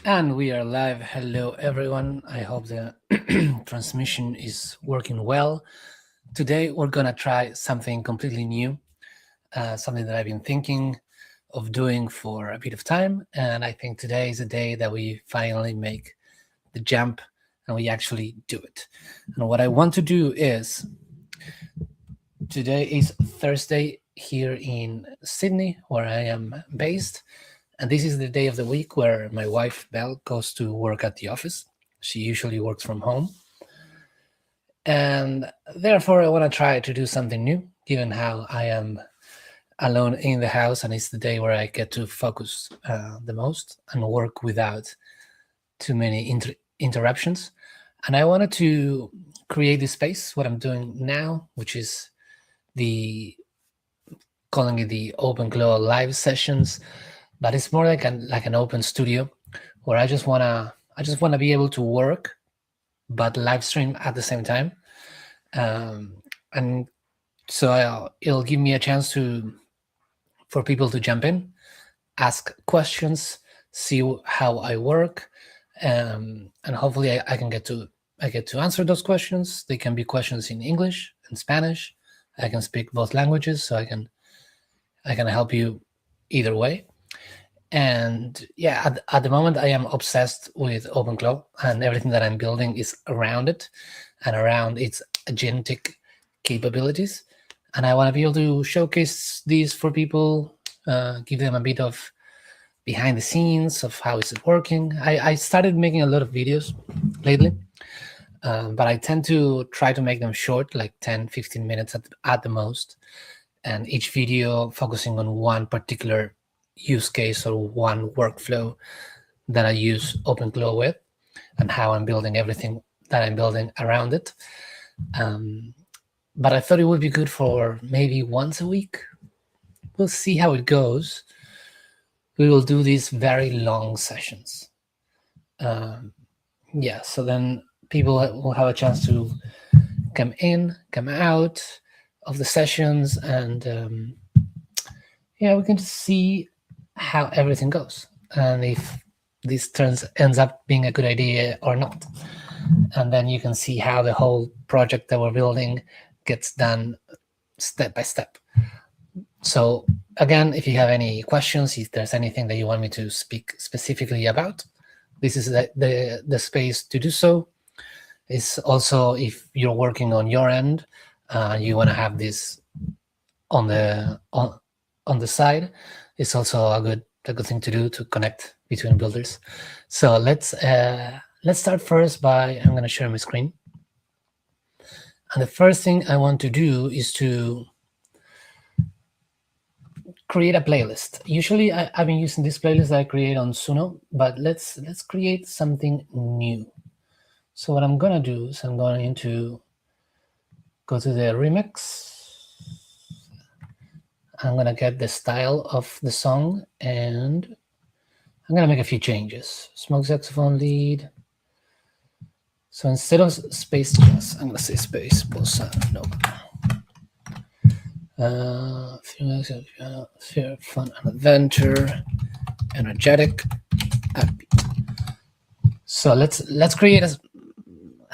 And we are live. Hello, everyone. I hope the transmission is working well. Today, we're going to try something completely new, something that I've been thinking of doing for a bit of time. And I think today is the day that we finally make the jump and we actually do it. And what I want to do is today is Thursday here in Sydney, where I am based. And this is the day of the week where my wife, Belle, goes to work at the office. She usually works from home. And therefore, I want to try to do something new, given how I am alone in the house. And it's the day where I get to focus the most and work without too many interruptions. And I wanted to create this space, what I'm doing now, which is calling it the OpenClaw live sessions, but it's more like an open studio where I just wanna be able to work, but live stream at the same time, and so it'll give me a chance for people to jump in, ask questions, see how I work, and hopefully I get to answer those questions. They can be questions in English and Spanish. I can speak both languages, so I can help you either way. And yeah, at the moment I am obsessed with OpenClaw, and everything that I'm building is around it and around its agentic capabilities. And I want to be able to showcase these for people, give them a bit of behind the scenes of how is it working. I started making a lot of videos lately, but I tend to try to make them short, like 10-15 minutes at the most, and each video focusing on one particular use case or one workflow that I use OpenClaw with, and how I'm building everything that I'm building around it. But I thought it would be good for maybe once a week. We'll see how it goes. We will do these very long sessions. Yeah, so then people will have a chance to come in, come out of the sessions, and yeah, we can just see how everything goes and if this ends up being a good idea or not. And then you can see how the whole project that we're building gets done step by step. So again, if you have any questions, if there's anything that you want me to speak specifically about, this is the space to do so. It's also, if you're working on your end, you want to have this on the side, it's also a good thing to do to connect between builders. So let's start first by, I'm going to share my screen. And the first thing I want to do is to create a playlist. Usually I've been using this playlist that I create on Suno, but let's create something new. So what I'm going to do is I'm going to go to the remix. I'm going to get the style of the song, and I'm going to make a few changes. Smoke saxophone lead. So instead of space jazz, I'm going to say space bossa nova. Fear, fun, and adventure, energetic, upbeat. So let's create a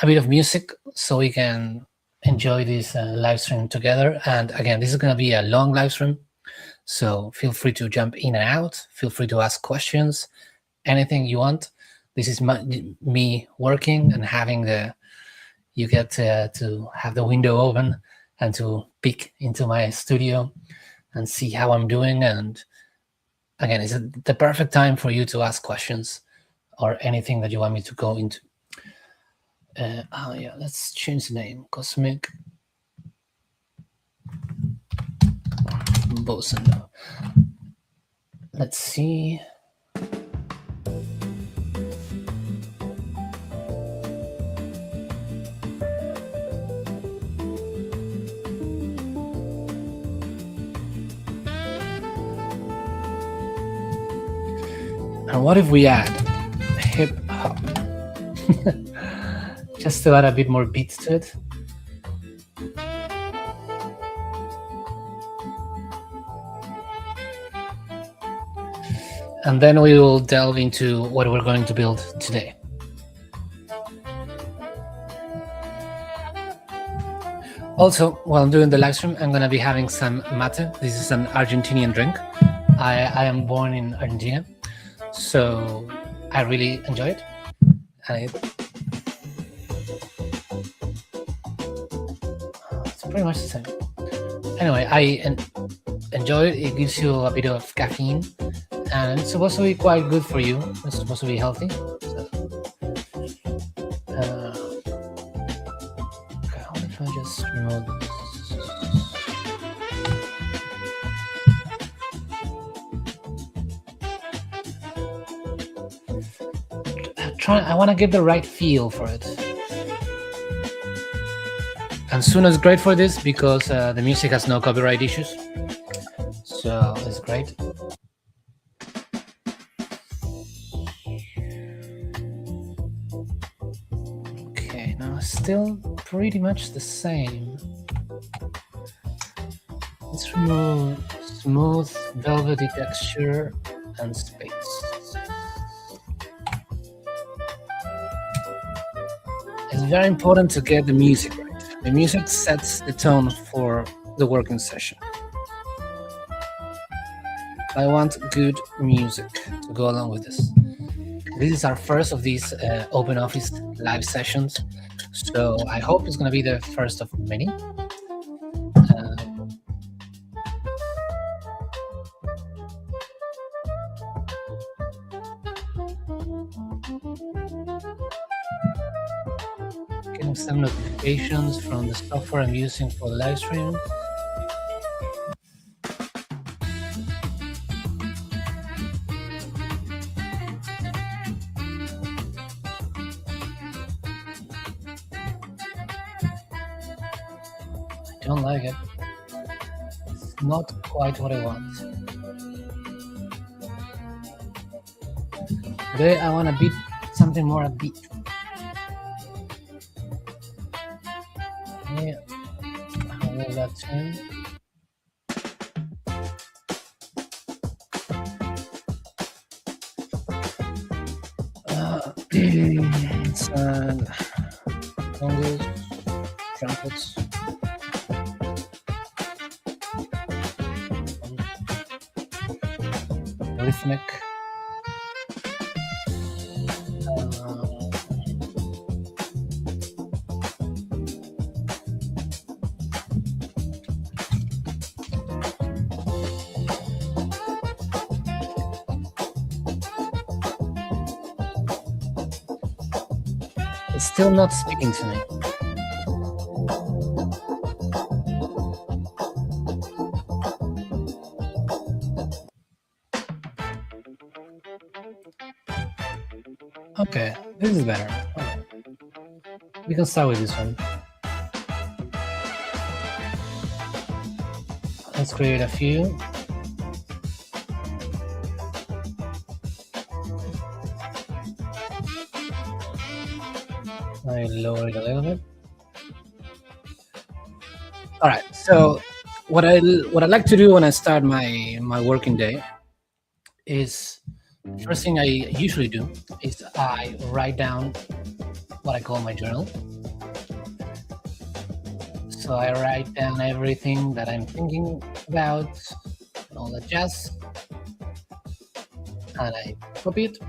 bit of music so we can enjoy this live stream together. And again, this is going to be a long live stream, so feel free to jump in and out. Feel free to ask questions, anything you want. This is me working and having you get to have the window open and to peek into my studio and see how I'm doing. And again, it's the perfect time for you to ask questions or anything that you want me to go into. Oh yeah, let's change the name. Cosmic Bossa Nova. Let's see. And what if we add hip hop? Just to add a bit more beat to it. and then we will delve into what we're going to build today. Also, while I'm doing the live stream, I'm going to be having some mate. This is an Argentinian drink. I am born in Argentina, so I really enjoy it. It's pretty much the same. Anyway, I enjoy it. It gives you a bit of caffeine, and it's supposed to be quite good for you. It's supposed to be healthy. So, okay, how if I just remove this? I want to get the right feel for it. And Suno is great for this because the music has no copyright issues. So it's great. Okay, now still pretty much the same. Let's remove smooth, velvety texture and space. It's very important to get the music right. The music sets the tone for the working session. I want good music to go along with this. This is our first of these OpenOffice live sessions, so I hope it's going to be the first of many. Getting some notifications from the software I'm using for the live stream. I don't like it. It's not quite what I want. Today I want to beat something more upbeat. Yeah, I'll move that in. Some congas, trumpets. Rhythmic. It's still not speaking to me. Okay, this is better. Okay. We can start with this one. Let's create a few. I lower it a little bit. All right. So what I like to do when I start my working day is, first thing I usually do is I write down what I call my journal. So I write down everything that I'm thinking about, all that jazz, and I copy it.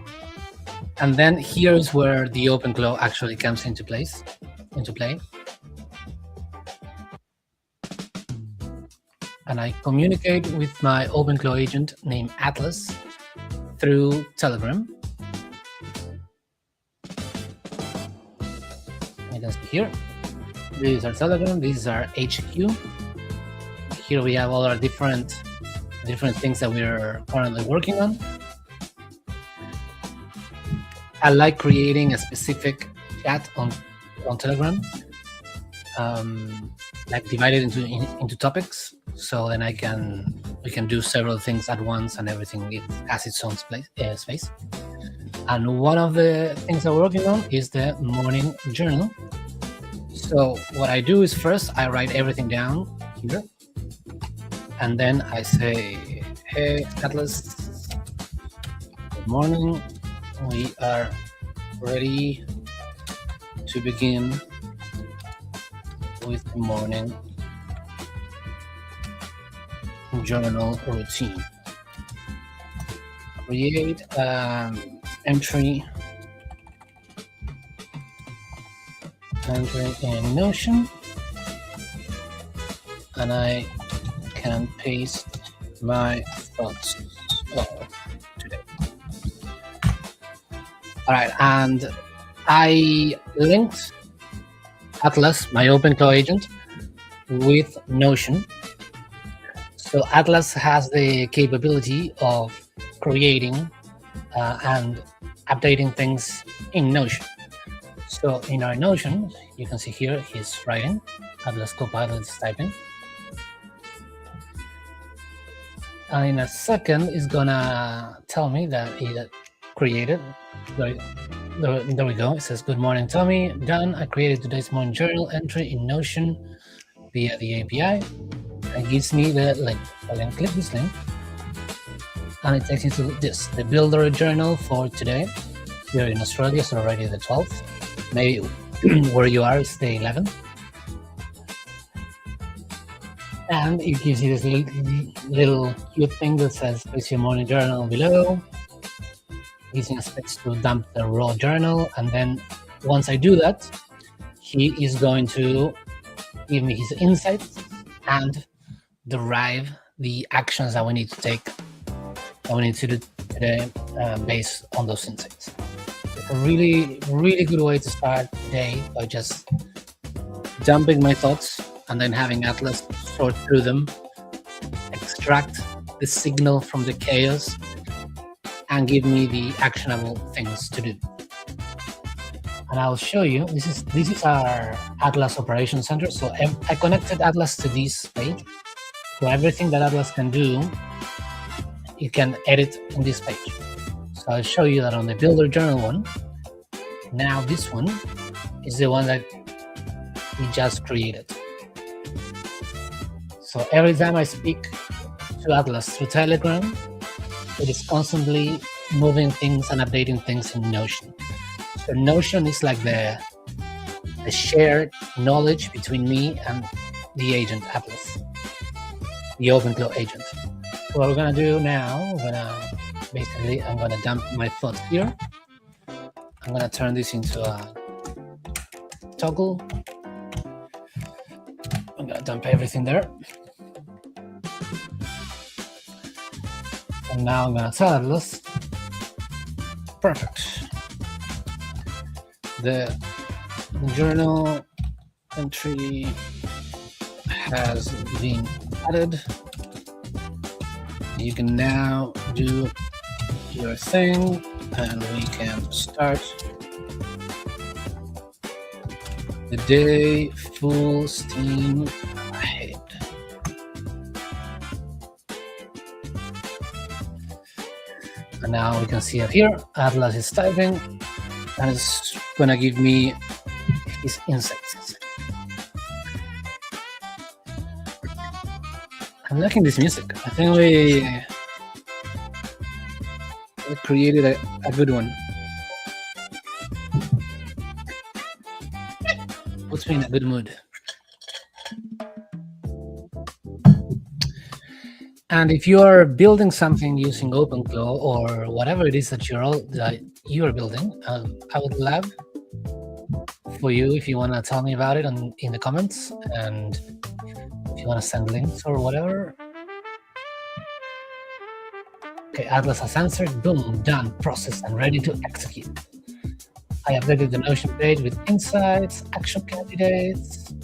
And then here's where the OpenClaw actually comes into play. And I communicate with my OpenClaw agent named Atlas through Telegram. You can see here. This is our Telegram. This is our HQ. Here we have all our different things that we're currently working on. I like creating a specific chat on Telegram, like divided into topics. So then we can do several things at once, and everything has its own space. And one of the things I'm working on is the morning journal. So what I do is first I write everything down here, and then I say, hey Atlas, Good morning. We are ready to begin with the morning journal routine. Create an entry in Notion, and I can paste my thoughts of today. All right, and I linked Atlas, my OpenClaw agent, with Notion. So Atlas has the capability of creating and updating things in Notion. So in our Notion, you can see here he's writing. Atlas Copilot is typing. And in a second, it's gonna tell me that he created. There we go. It says, "Good morning, Tommy. Done. I created today's morning journal entry in Notion via the API." And it gives me the link. I can click this link, and it takes you to this, the Builder journal for today. Here in Australia, it's already the 12th. Maybe where you are, it's the 11th. And it gives you this little cute thing that says, "Place your morning journal below." Using a space to dump the raw journal, and then once I do that, he is going to give me his insights and derive the actions that we need to take, that we need to do today based on those insights. It's a really, really good way to start the day by just dumping my thoughts and then having Atlas sort through them, extract the signal from the chaos, and give me the actionable things to do. And I'll show you, this is our Atlas Operation Center. So I connected Atlas to this page. So everything that Atlas can do, you can edit in this page. So I'll show you that on the Builder Journal one. Now this one is the one that we just created. So every time I speak to Atlas through Telegram, it is constantly moving things and updating things in Notion. So Notion is like the shared knowledge between me and the agent Atlas, the OpenClaw agent. So what we're gonna do now, I'm gonna dump my thoughts here. I'm gonna turn this into a toggle. I'm gonna dump everything there. And now I'm gonna tell Atlas, perfect. The journal entry has been added. You can now do your thing, and we can start the day full steam ahead. And now we can see it here. Atlas is typing, and it's gonna give me his insights. I'm liking this music. I think we created a good one. Puts me in a good mood. And if you are building something using OpenClaw or whatever it is that you're building, I would love for you, if you want to tell me about it in the comments, and if you want to send links or whatever. Okay, Atlas has answered. Boom, done, processed, and ready to execute. I updated the Notion page with insights, action candidates,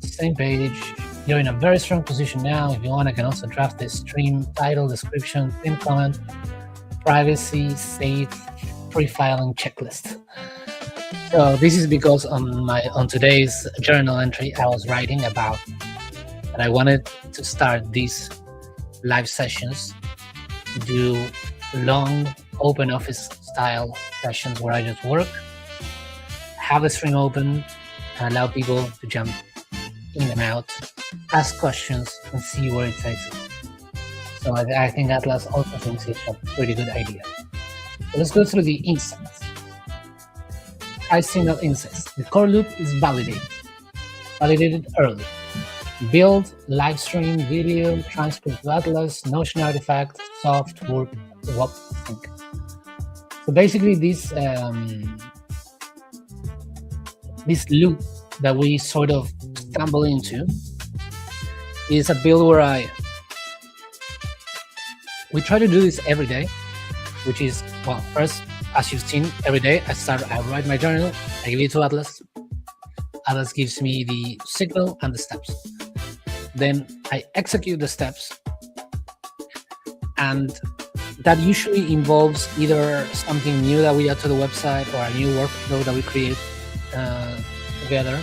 same page. You're in a very strong position now. If you want, I can also draft the stream title, description, pin comment, privacy, safe, pre-filing checklist. So this is because on today's journal entry, I was writing about that I wanted to start these live sessions, do long open office style sessions where I just work, have the stream open, and allow people to jump in and out, ask questions, and see where it takes us. So I think Atlas also thinks it's a pretty good idea. let's go through the insights. High signal insights. The core loop is validated early. Build, live stream, video, transcript to Atlas, Notion artifact, soft, work, WAP, sync. So basically this loop that we sort of stumble into is a build where we try to do this every day, which is, well, first, as you've seen, every day I write my journal, I give it to Atlas. Atlas gives me the signal and the steps. Then I execute the steps, and that usually involves either something new that we add to the website or a new workflow that we create together.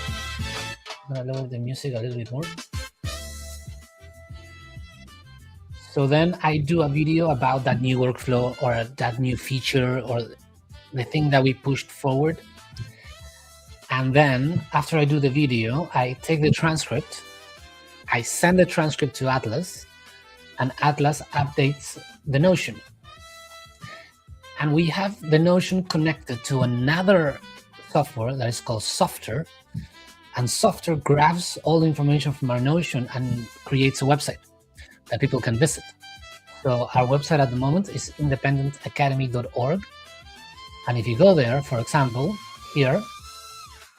I'm gonna lower the music a little bit more. So then I do a video about that new workflow or that new feature or the thing that we pushed forward. And then after I do the video, I take the transcript, I send the transcript to Atlas, and Atlas updates the Notion. And we have the Notion connected to another software that is called Softr, and Softr grabs all the information from our Notion and creates a website that people can visit. So our website at the moment is independentacademy.org. And if you go there, for example, here,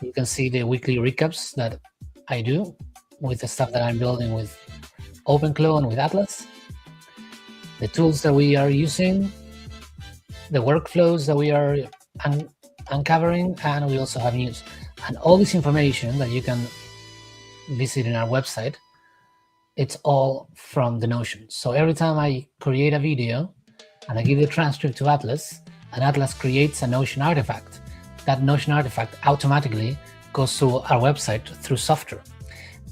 you can see the weekly recaps that I do with the stuff that I'm building with OpenClaw and with Atlas, the tools that we are using, the workflows that we are uncovering, and we also have news. And all this information that you can visit in our website, it's all from the Notion. So every time I create a video and I give the transcript to Atlas, and Atlas creates a Notion artifact, that Notion artifact automatically goes to our website through Softr.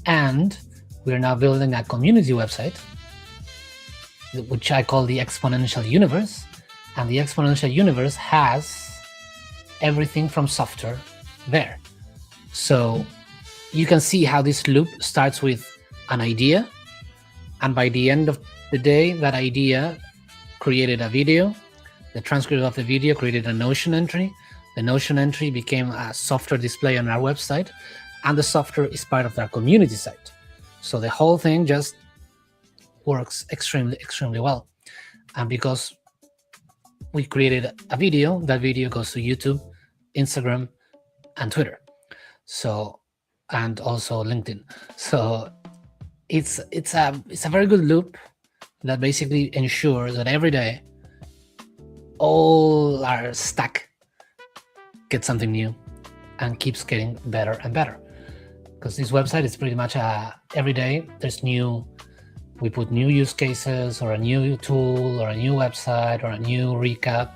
And we're now building a community website, which I call the Exponential Universe. And the Exponential Universe has everything from Softr there. So you can see how this loop starts with an idea, and by the end of the day, that idea created a video. The transcript of the video created a Notion entry. The Notion entry became a Softr display on our website, and the Softr is part of our community site. So the whole thing just works extremely, extremely well. And because we created a video, that video goes to YouTube, Instagram, and Twitter. So, and also LinkedIn. So it's a very good loop that basically ensures that every day all our stack gets something new and keeps getting better and better. Because this website is pretty much every day there's we put new use cases or a new tool or a new website or a new recap.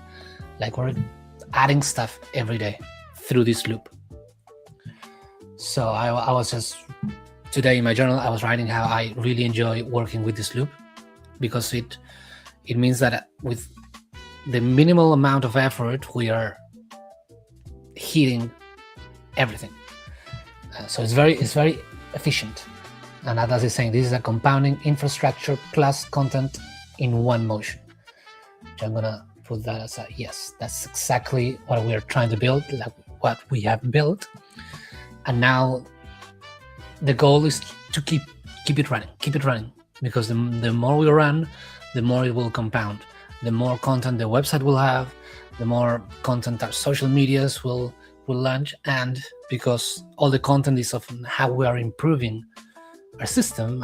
Like we're adding stuff every day through this loop. So I was just, today in my journal, I was writing how I really enjoy working with this loop, because it means that with the minimal amount of effort, we are hitting everything. So it's very efficient. And Atlas is saying this is a compounding infrastructure plus content in one motion. Which I'm gonna put that as a yes. That's exactly what we're trying to build, like what we have built. And now the goal is to keep it running, because the more we run, the more it will compound. The more content the website will have, the more content our social medias will launch, and because all the content is of how we are improving our system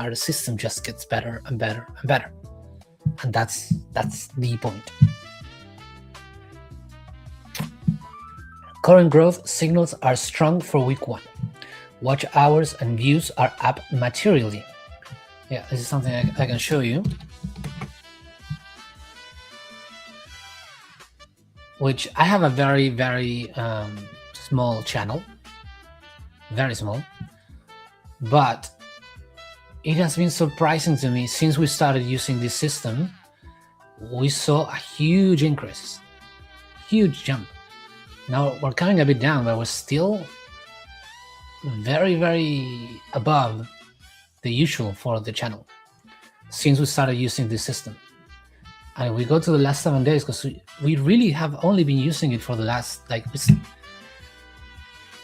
just gets better and better and better. And that's the point. Current growth signals are strong for week 1. Watch hours and views are up materially. Yeah, this is something I can show you. Which I have a very, very small channel. Very small. But it has been surprising to me since we started using this system. We saw a huge increase. Huge jump. Now we're coming a bit down, but we're still very, very above the usual for the channel since we started using this system. And we go to the last 7 days, because we really have only been using it for the last, like,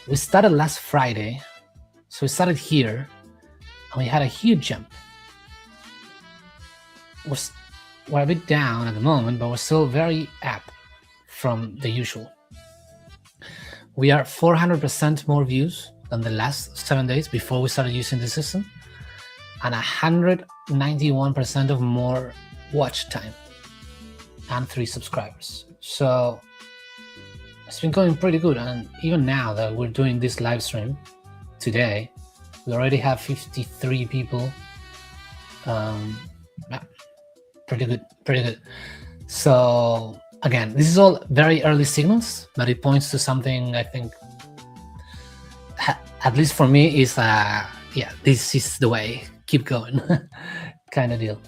we started last Friday. So we started here, and we had a huge jump. We're a bit down at the moment, but we're still very up from the usual. We are 400% more views than the last 7 days before we started using the system, and 191% of more watch time, and 3 subscribers. So it's been going pretty good. And even now that we're doing this live stream today, we already have 53 people. Yeah, pretty good. So again, this is all very early signals, but it points to something, I think, at least for me, is yeah, this is the way, keep going kind of deal.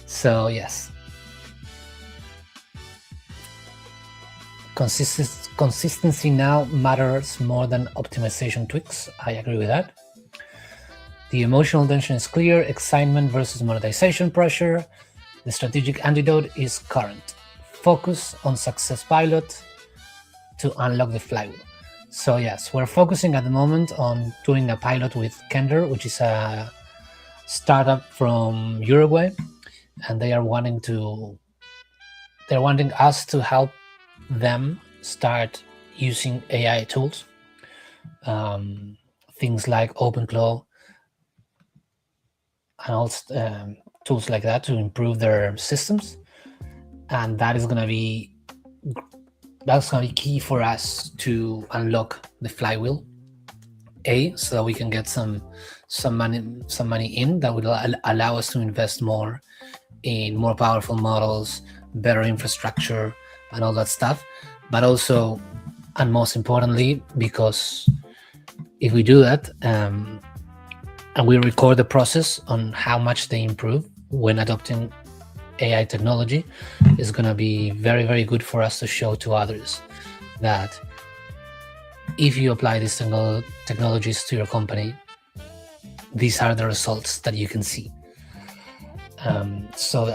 So yes, consistency now matters more than optimization tweaks. I agree with that. The emotional tension is clear: excitement versus monetization pressure. The strategic antidote is current. Focus on success pilot to unlock the flywheel. So yes, we're focusing at the moment on doing a pilot with Kender, which is a startup from Uruguay, and they're wanting us to help them start using AI tools, things like OpenClaw and also tools like that, to improve their systems. And that is going to be key for us to unlock the flywheel, so that we can get some money in that will allow us to invest more in more powerful models, better infrastructure, and all that stuff. But also, and most importantly, because if we do that, and we record the process on how much they improve when adopting AI technology, is going to be very, very good for us to show to others that if you apply these technologies to your company, these are the results that you can see. So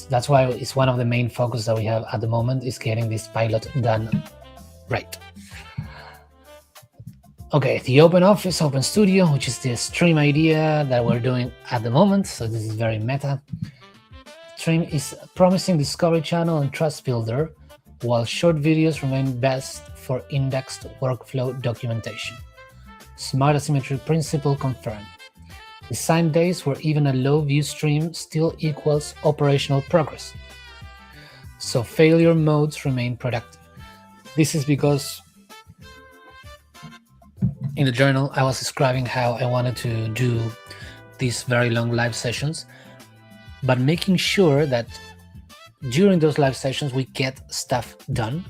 that's why it's one of the main focus that we have at the moment, is getting this pilot done right. Okay, the Open Office, Open Studio, which is the stream idea that we're doing at the moment. So this is very meta. Stream is a promising discovery channel and trust builder, while short videos remain best for indexed workflow documentation. Smart asymmetry principle confirmed. Design days where even a low view stream still equals operational progress. So failure modes remain productive. This is because in the journal, I was describing how I wanted to do these very long live sessions, but making sure that during those live sessions, we get stuff done.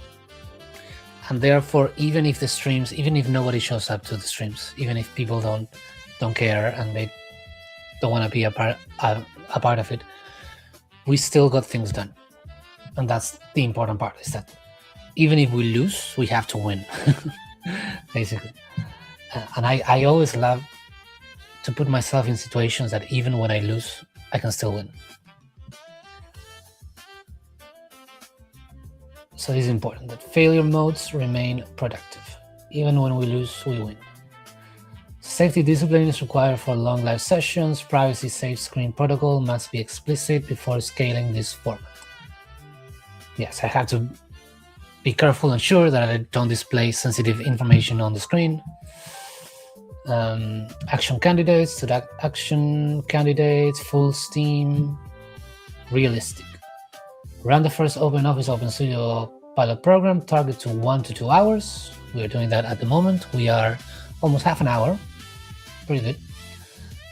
And therefore, even if nobody shows up to the streams, even if people don't care and they don't want to be a part of it, we still got things done. And that's the important part, is that even if we lose, we have to win, basically. And I always love to put myself in situations that even when I lose, I can still win. So it is important that failure modes remain productive. Even when we lose, we win. Safety discipline is required for long live sessions. Privacy safe screen protocol must be explicit before scaling this format. Yes, I have to be careful and sure that I don't display sensitive information on the screen. Action candidates, to that action candidates, full steam, realistic. Run the first Open Office Open Studio pilot program, target to 1 to 2 hours. We are doing that at the moment. We are almost half an hour. Pretty good.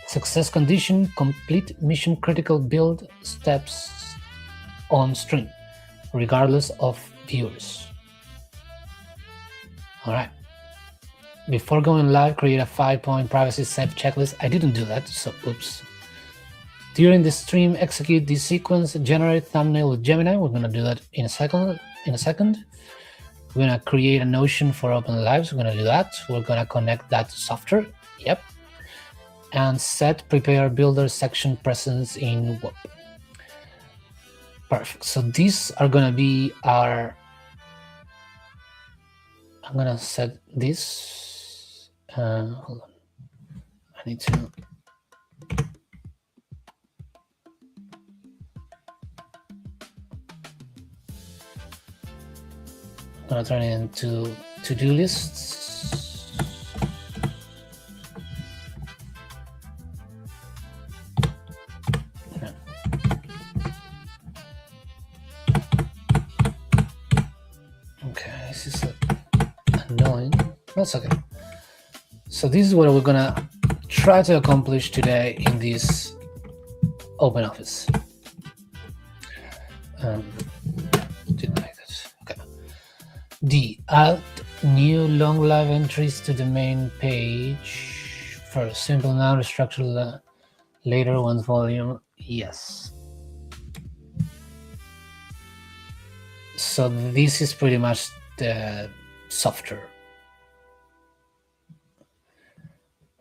Success condition: complete mission critical build steps on stream, regardless of viewers. All right. Before going live, create a 5-point privacy safe checklist. I didn't do that, so oops. During the stream, execute this sequence, generate thumbnail with Gemini. We're gonna do that in a second. We're gonna create a Notion for Open Lives. We're gonna do that. We're gonna connect that to Softr. Yep. And set prepare builder section presence in WOP. Perfect. So these are gonna be our. I'm gonna set this. Hold on. I need to. I'm gonna turn it into to-do lists. Yeah. Okay, this is annoying. That's okay. So this is what we're gonna try to accomplish today in this open office. Didn't like that. Okay. D, add new long live entries to the main page. First, simple now, restructure later once volume. Yes. So this is pretty much the Softr.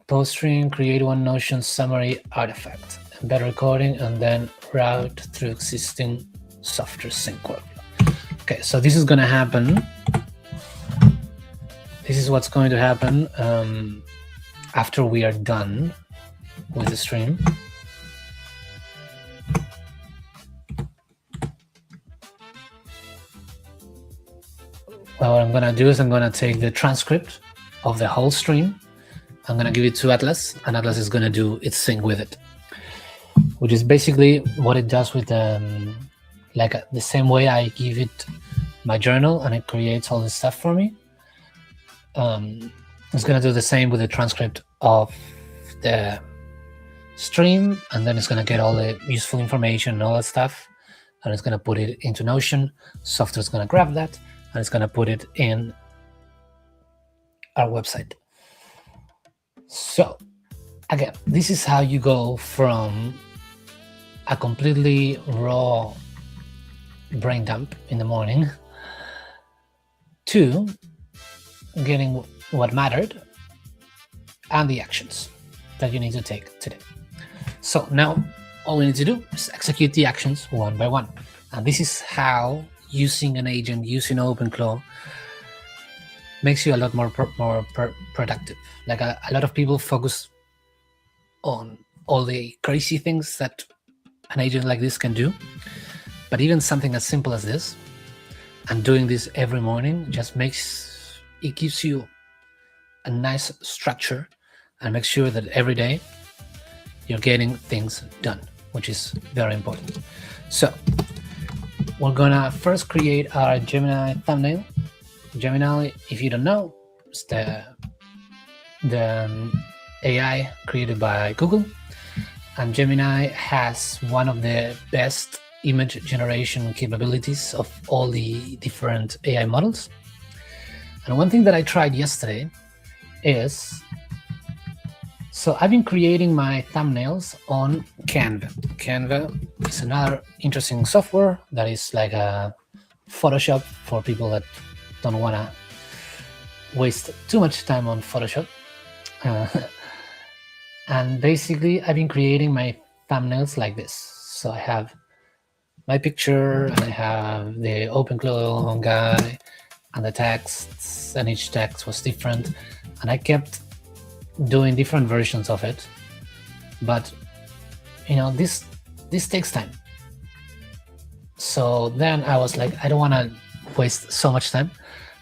Post-stream, create one Notion summary artifact, embed recording, and then route through existing Softr sync workflow. Okay, so this is going to happen. This is what's going to happen after we are done with the stream. Well, what I'm going to do is I'm going to take the transcript of the whole stream. I'm going to give it to Atlas, and Atlas is going to do its thing with it, which is basically what it does with the same way I give it my journal and it creates all this stuff for me. It's going to do the same with the transcript of the stream, and then it's going to get all the useful information and all that stuff, and it's going to put it into Notion. Software is going to grab that, and it's going to put it in our website. So, again, this is how you go from a completely raw brain dump in the morning to getting what mattered and the actions that you need to take today. So now all we need to do is execute the actions one by one. And this is how using an agent, using OpenClaw, makes you a lot more productive. Like a lot of people focus on all the crazy things that an agent like this can do. But even something as simple as this, and doing this every morning, just gives you a nice structure and makes sure that every day you're getting things done, which is very important. So we're gonna first create our Gemini thumbnail. Gemini, if you don't know, is the AI created by Google, and Gemini has one of the best image generation capabilities of all the different AI models. And one thing that I tried yesterday is, so I've been creating my thumbnails on Canva. Canva is another interesting software that is like a Photoshop for people that don't want to waste too much time on Photoshop. And basically, I've been creating my thumbnails like this. So I have my picture, and I have the OpenClaw guy, and the texts, and each text was different. And I kept doing different versions of it. But, this takes time. So then I was like, I don't want to waste so much time.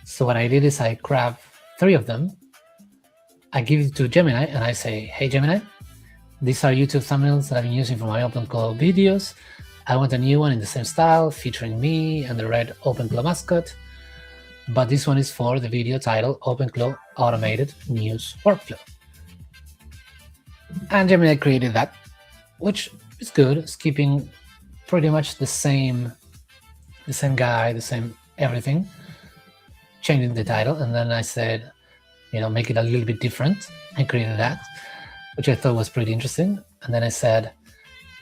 So what I did is I grabbed 3 of them, I give it to Gemini, and I say, hey, Gemini, these are YouTube thumbnails that I've been using for my OpenClaw videos. I want a new one in the same style, featuring me and the red OpenClaw mascot. But this one is for the video title, OpenClaw Automated News Workflow. And Gemini created that, which is good. It's keeping pretty much the same guy, the same everything, changing the title. And then I said, make it a little bit different. I created that, which I thought was pretty interesting. And then I said,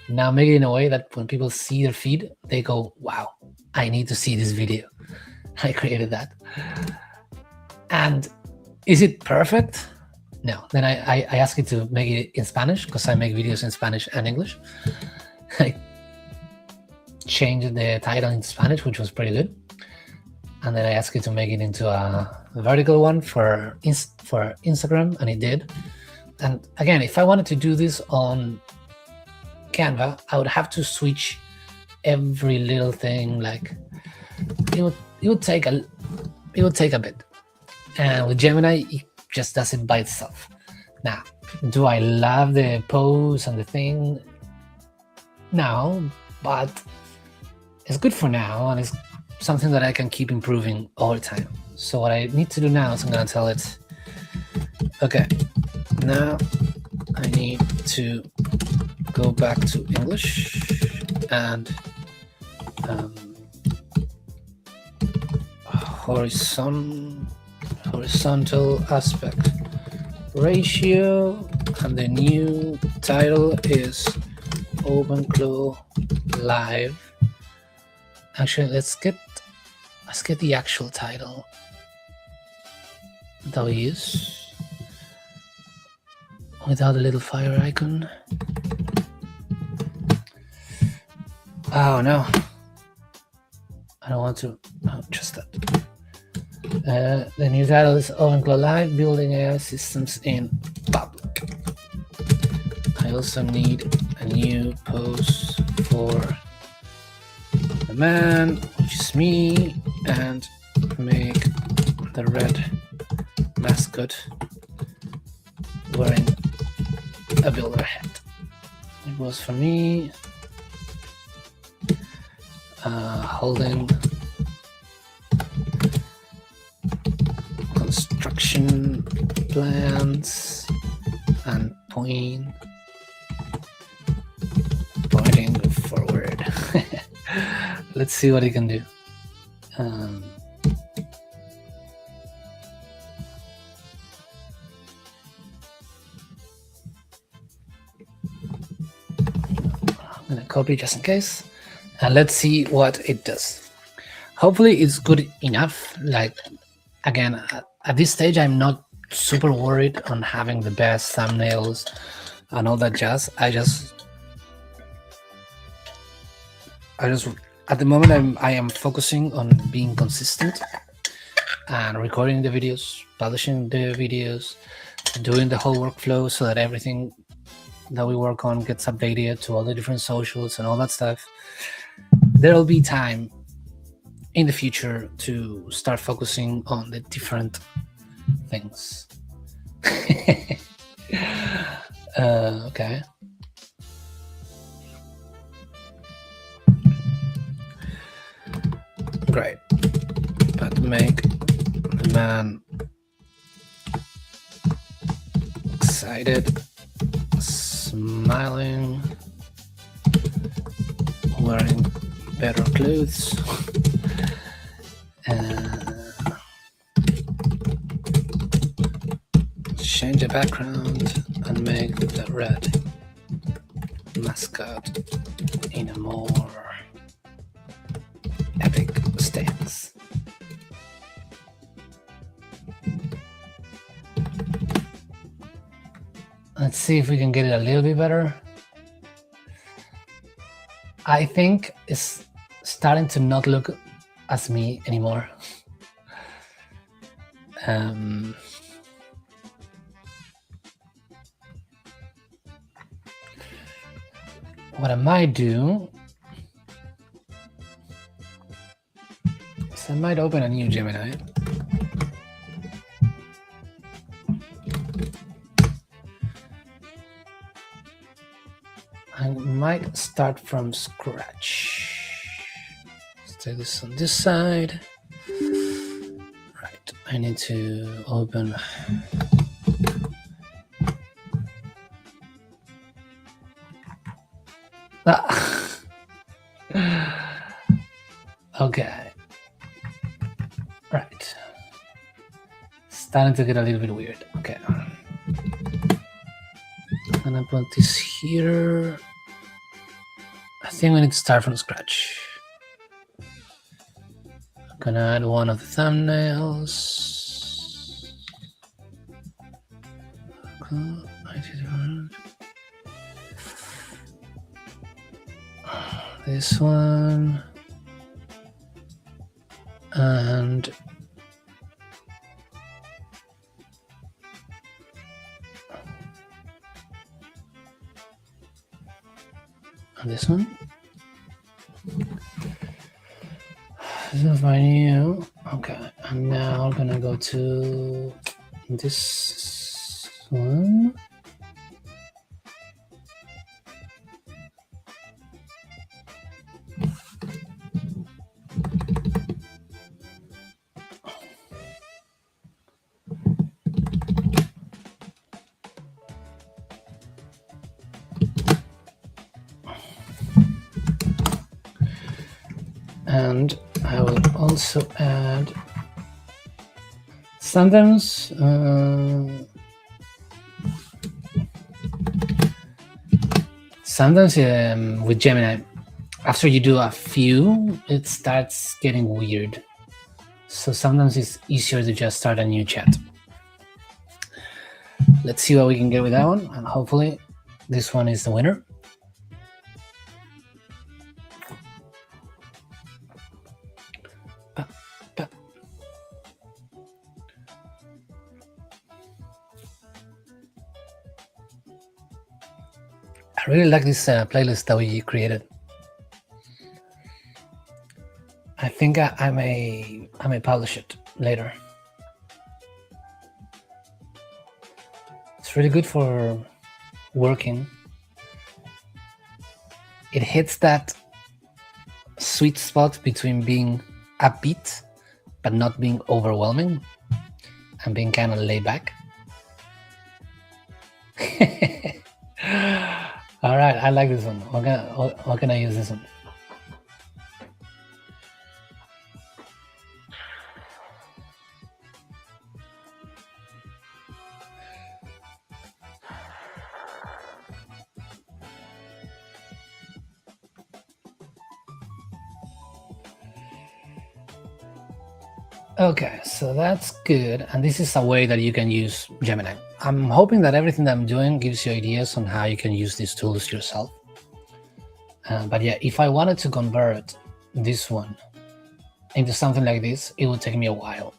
now make it in a way that when people see your feed, they go, wow, I need to see this video. I created that. And is it perfect? No. Then I asked it to make it in Spanish, because I make videos in Spanish and English. I changed the title into Spanish, which was pretty good. And then I asked it to make it into a vertical one for Instagram, and it did. And again, if I wanted to do this on Canva, I would have to switch every little thing. Like it would take a bit. And with Gemini, it just does it by itself. Now, do I love the pose and the thing? No, but it's good for now, and it's something that I can keep improving all the time. So what I need to do now is I'm going to tell it, okay, now I need to go back to English and horizontal aspect ratio, and the new title is OpenClaw Live. Actually, let's get the actual title that we use without a little fire icon. Oh no, I don't want to. Oh, just that. The new title is OpenClaw Live, Building AI Systems in Public. I also need a new post for the man, which is me, and make the red mascot wearing a builder hat. It was for me, holding construction plans and pointing forward. Let's see what he can do. I'm gonna copy just in case, and let's see what it does. Hopefully it's good enough. Like, again, at this stage, I'm not super worried on having the best thumbnails and all that jazz. I just at the moment I am focusing on being consistent and recording the videos, publishing the videos, doing the whole workflow so that everything that we work on gets updated to all the different socials and all that stuff. There'll be time in the future to start focusing on the different things. Okay. Great. But make the man excited, smiling, wearing better clothes. Change the background and make the red mascot in a more epic stance. Let's see if we can get it a little bit better. I think it's starting to not look as me anymore. What I might do is I might open a new Gemini. I might start from scratch. Let's take this on this side. Right, I need to open. Okay. Right. Starting to get a little bit weird. Okay. I'm gonna put this here. I think we need to start from scratch. I'm gonna add one of the thumbnails. this one, and this one. This is my new. Okay, and now I'm gonna go to this one. And I will also add sometimes with Gemini, after you do a few, it starts getting weird. So sometimes it's easier to just start a new chat. Let's see what we can get with that one, and hopefully this one is the winner. I really like this playlist that we created. I think I may publish it later. It's really good for working. It hits that sweet spot between being upbeat but not being overwhelming and being kind of laid back. All right, I like this one. What can I use this one? Okay, so that's good. And this is a way that you can use Gemini. I'm hoping that everything that I'm doing gives you ideas on how you can use these tools yourself. But yeah, if I wanted to convert this one into something like this, it would take me a while.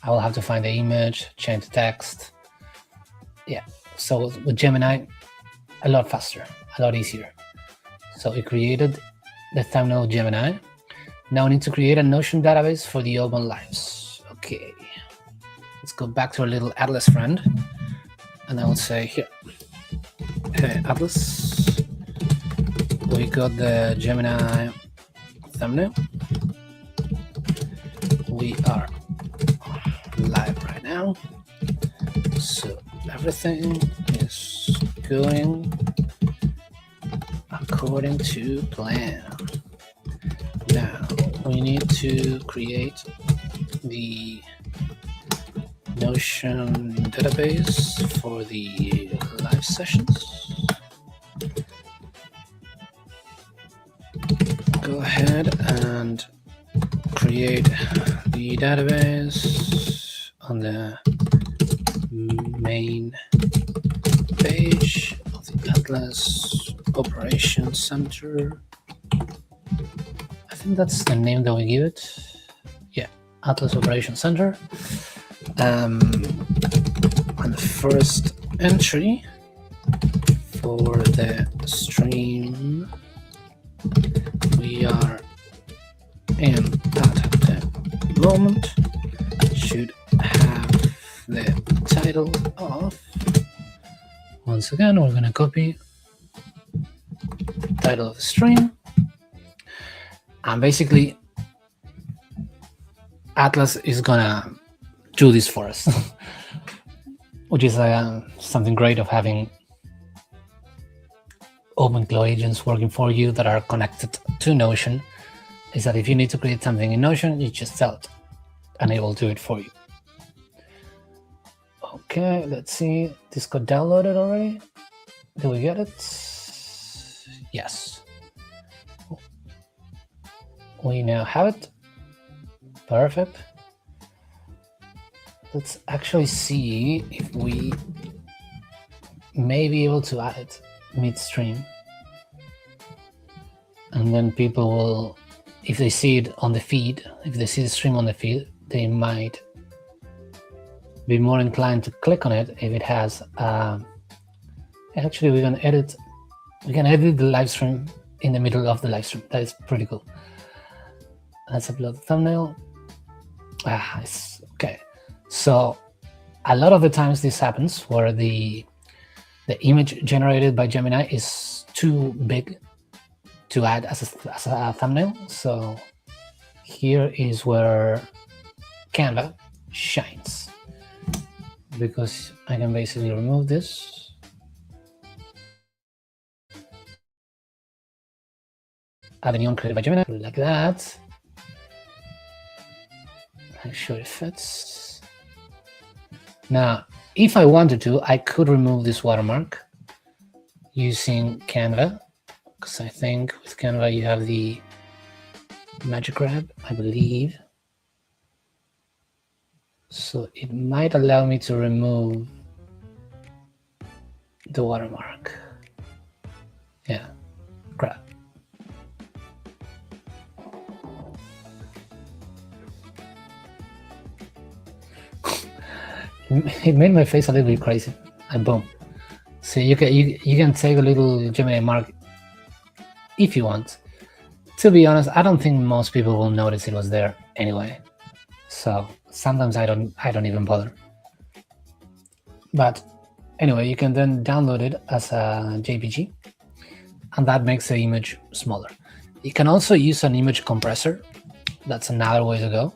I will have to find the image, change the text. Yeah, so with Gemini, a lot faster, a lot easier. So it created the thumbnail Gemini. Now I need to create a Notion database for the open lives. Okay, let's go back to our little Atlas friend. And I will say here, hey, Atlas, we got the Gemini thumbnail. We are live right now. So everything is going according to plan. Now we need to create the Notion database for the live sessions. Go ahead and create the database on the main page of the Atlas Operations Center. I think that's the name that we give it. Yeah, Atlas Operations Center. And the first entry for the stream, we are in at the moment, should have the title of, once again, we're going to copy the title of the stream. And basically, Atlas is gonna do this for us, which is something great of having OpenClaw agents working for you that are connected to Notion, is that if you need to create something in Notion, you just tell it, and it will do it for you. Okay, let's see. This got downloaded already. Did we get it? Yes. We now have it. Perfect. Let's actually see if we may be able to add it midstream. And then people will, if they see it on the feed, if they see the stream on the feed, they might be more inclined to click on it if it has. Actually, we can edit the live stream in the middle of the live stream. That is pretty cool. Let's upload the thumbnail. It's okay. So a lot of the times this happens where the image generated by Gemini is too big to add as a thumbnail. So here is where Canva shines, because I can basically remove this. Add a new one created by Gemini, like that. Make sure it fits. Now, if I wanted to, I could remove this watermark using Canva, because I think with Canva you have the magic grab, I believe. So it might allow me to remove the watermark. Yeah, grab. It made my face a little bit crazy, and boom. So you can take a little Gemini mark if you want. To be honest, I don't think most people will notice it was there anyway. So sometimes I don't even bother. But anyway, you can then download it as a JPG, and that makes the image smaller. You can also use an image compressor. That's another way to go.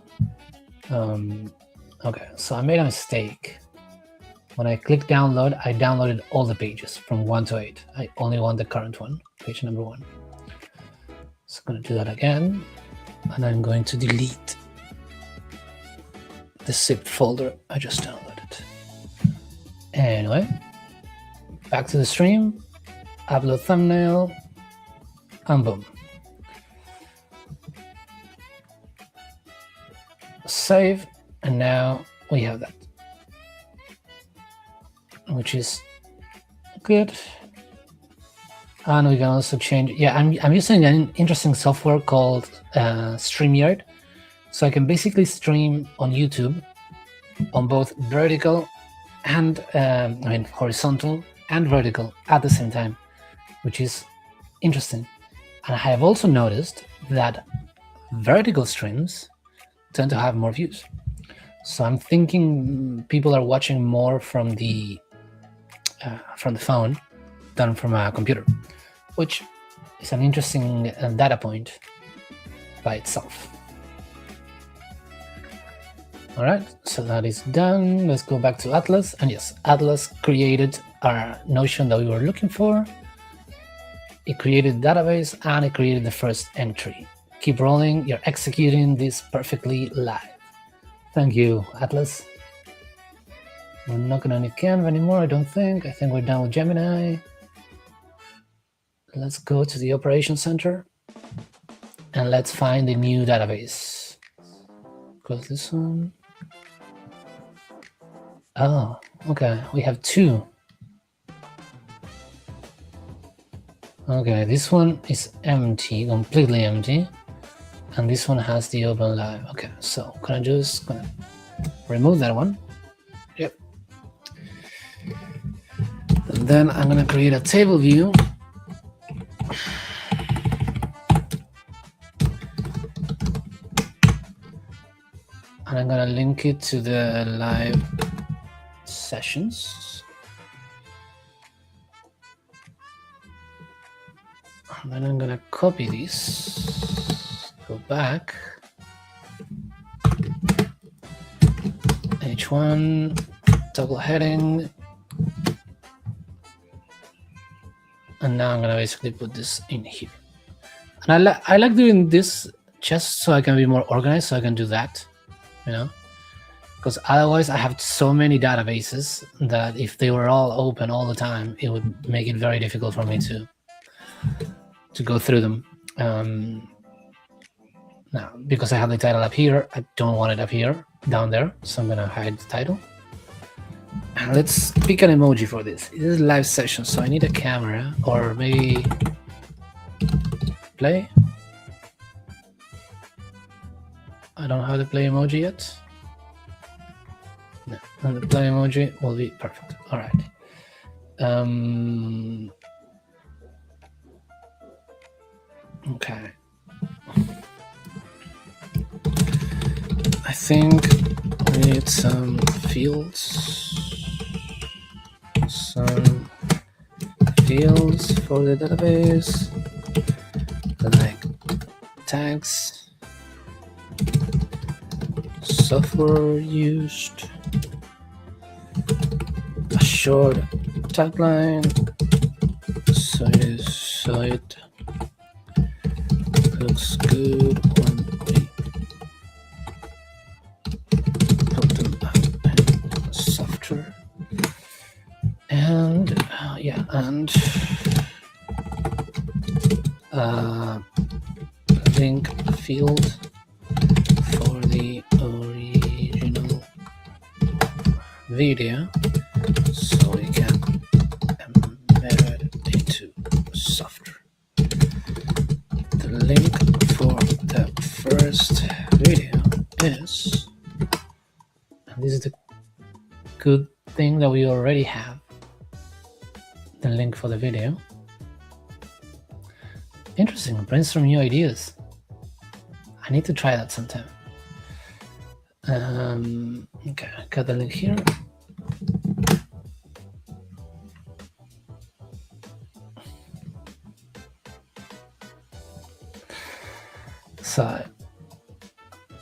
Okay, so I made a mistake. When I click download, I downloaded all the pages from 1 to 8. I only want the current one, page number 1. So I'm going to do that again, and I'm going to delete the zip folder I just downloaded. Anyway, back to the stream, upload thumbnail, and boom. Save, and now we have that, which is good. And we can also change. Yeah, I'm using an interesting software called StreamYard, so I can basically stream on YouTube on both vertical and horizontal and vertical at the same time, which is interesting. And I have also noticed that vertical streams tend to have more views. So I'm thinking people are watching more from the phone than from a computer, which is an interesting data point by itself. All right, so that is done. Let's go back to Atlas. And yes, Atlas created our notion that we were looking for. It created the database and it created the first entry. Keep rolling, you're executing this perfectly live. Thank you, Atlas. We're not gonna need Canva anymore, I don't think. I think we're done with Gemini. Let's go to the Operations Center and let's find the new database. Close this one. Oh, okay, we have 2. Okay, this one is empty, completely empty. And this one has the open live. Okay, so can I just remove that one? Yep. And then I'm gonna create a table view. And I'm gonna link it to the live sessions. And then I'm gonna copy this, go back, H1, toggle heading, and now I'm gonna basically put this in here. And I like doing this just so I can be more organized, so I can do that, you know, because otherwise I have so many databases that if they were all open all the time, it would make it very difficult for me to go through them. Now, because I have the title up here, I don't want it up here, down there, so I'm gonna hide the title. And let's pick an emoji for this. This is a live session, so I need a camera, or maybe play. I don't have the play emoji yet. No, and the play emoji will be perfect. All right. Okay. I think we need some fields. Some fields for the database, like tags, software used, a short tagline, so it looks good when we put them up in Softr. And yeah, and link field for the original video, so we can embed it into Softr. The link for the first video is, and this is the good thing that we already have the link for the video. Interesting, brainstorm new ideas. I need to try that sometime. Okay, got the link here. So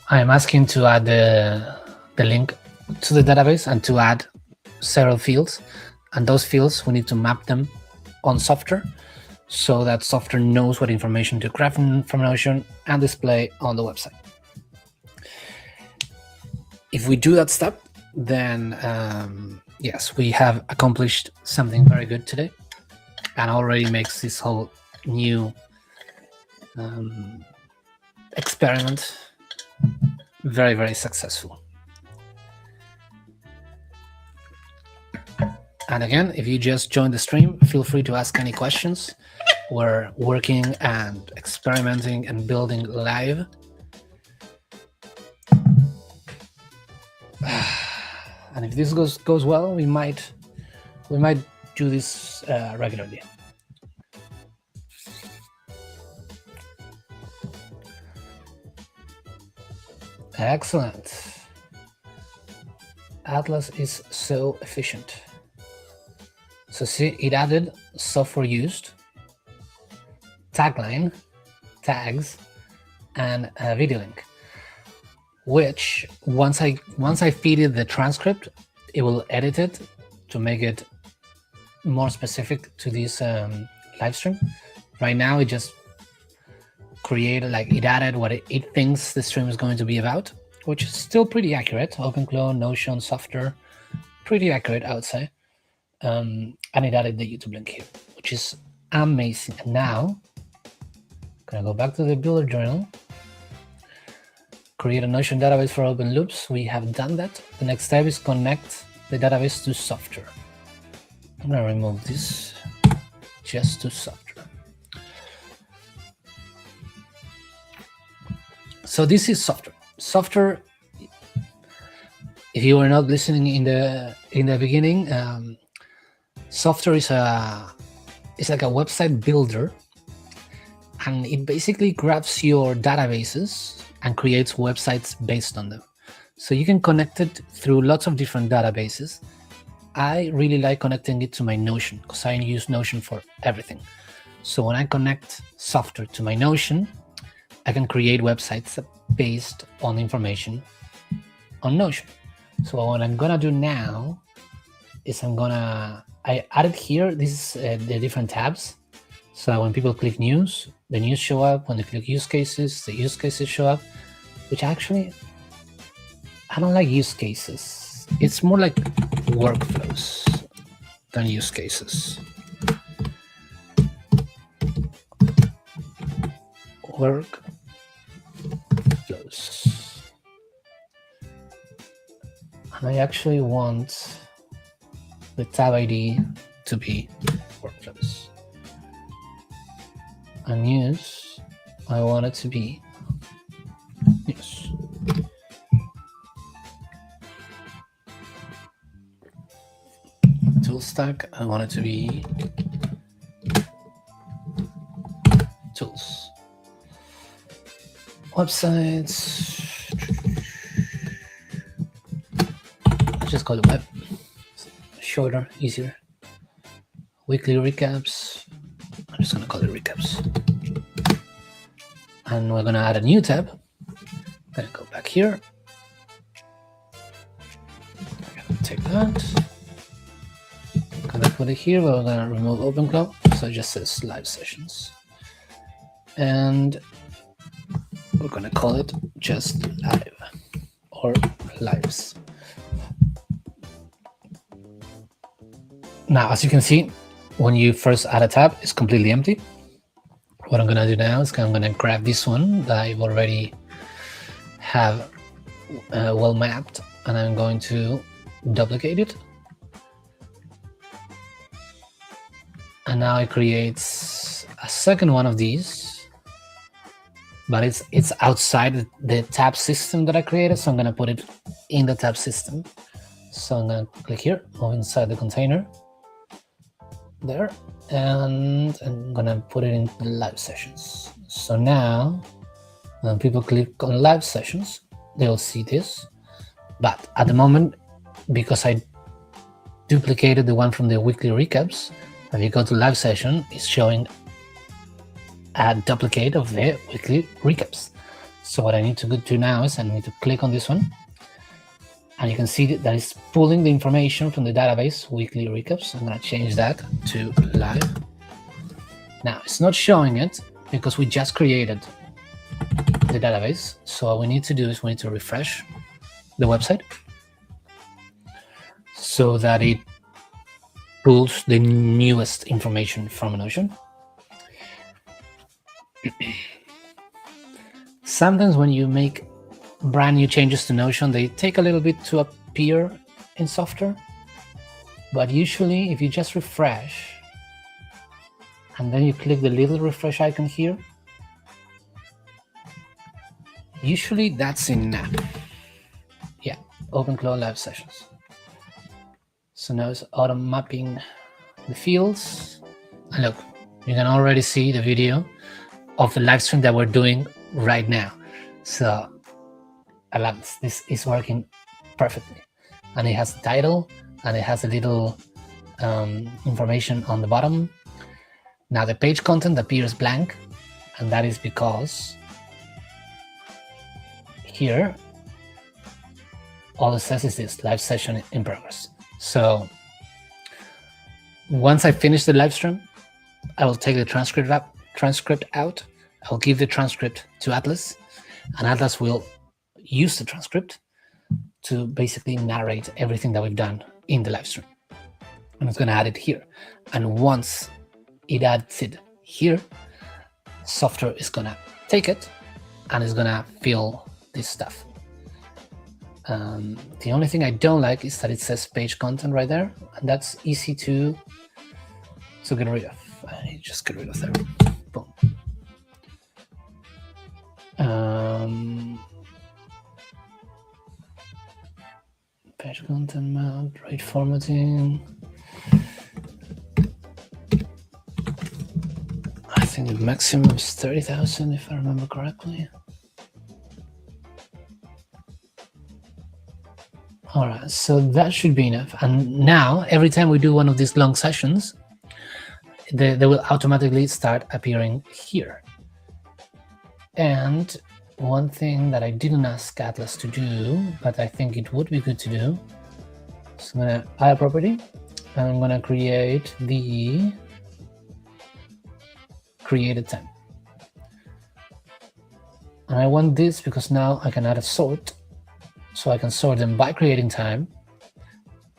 I'm asking to add the link to the database and to add several fields. And those fields, we need to map them on Softr so that Softr knows what information to grab from Notion and display on the website. If we do that step, then yes, we have accomplished something very good today and already makes this whole new experiment very, very successful. And again, if you just joined the stream, feel free to ask any questions. We're working and experimenting and building live. And if this goes well, we might do this regularly. Excellent. Atlas is so efficient. So see, it added software used, tagline, tags, and a video link, which once I feed it the transcript, it will edit it to make it more specific to this live stream. Right now, it just created, like, it added what it thinks the stream is going to be about, which is still pretty accurate. OpenClaw, Notion, Softr, pretty accurate, I would say. And it added the YouTube link here, which is amazing. And now, I'm gonna go back to the builder journal, create a Notion database for open loops. We have done that. The next step is connect the database to Softr. I'm gonna remove this just to Softr. So this is Softr. Softr, if you were not listening in the beginning, Softr is like a website builder, and it basically grabs your databases and creates websites based on them. So you can connect it through lots of different databases. I really like connecting it to my Notion because I use Notion for everything. So when I connect Softr to my Notion, I can create websites based on information on Notion. So what I'm gonna do now is I added here, this is the different tabs. So when people click news, the news show up. When they click use cases, the use cases show up, which actually, I don't like use cases. It's more like workflows than use cases. Workflows. And I actually want the tab ID to be workflows. And news I want it to be news. Tool stack, I want it to be tools. Websites, let's just call it web. Shorter, easier. Weekly recaps, I'm just gonna call it recaps. And we're gonna add a new tab. I'm gonna go back here. I'm gonna take that. I'm gonna put it here, but we're gonna remove OpenClaw, so it just says live sessions. And we're gonna call it just live or lives. Now, as you can see, when you first add a tab, it's completely empty. What I'm gonna do now is I'm gonna grab this one that I've already have well mapped, and I'm going to duplicate it. And now it creates a second one of these, but it's outside the tab system that I created, so I'm gonna put it in the tab system. So I'm gonna click here, move inside the container, there, and I'm gonna put it in the live sessions. So now, when people click on live sessions, they'll see this. But at the moment, because I duplicated the one from the weekly recaps, if you go to live session, it's showing a duplicate of the weekly recaps. So what I need to do now is I need to click on this one, and you can see that it's pulling the information from the database weekly recaps. I'm gonna change that to live. Now it's not showing it because we just created the database. So what we need to do is we need to refresh the website so that it pulls the newest information from Notion. Sometimes when you make brand new changes to Notion, they take a little bit to appear in Softr, but usually if you just refresh and then you click the little refresh icon here, usually that's enough. Yeah, OpenClaw live sessions. So now it's auto mapping the fields. And look, you can already see the video of the live stream that we're doing right now. So I love this. This is working perfectly. And it has the title, and it has a little information on the bottom. Now the page content appears blank, and that is because here all it says is this live session in progress. So once I finish the live stream, I will take the transcript out. I'll give the transcript to Atlas, and Atlas will use the transcript to basically narrate everything that we've done in the live stream. And it's going to add it here. And once it adds it here, Softr is going to take it and it's going to fill this stuff. The only thing I don't like is that it says page content right there, and that's easy to get rid of. I need to just get rid of that. Boom. Page content mount, rate formatting. I think the maximum is 30,000 if I remember correctly. All right, so that should be enough. And now, every time we do one of these long sessions, they will automatically start appearing here. And one thing that I didn't ask Atlas to do, but I think it would be good to do, so I'm going to add a property, and I'm going to create the created time. And I want this because now I can add a sort. So I can sort them by creating time,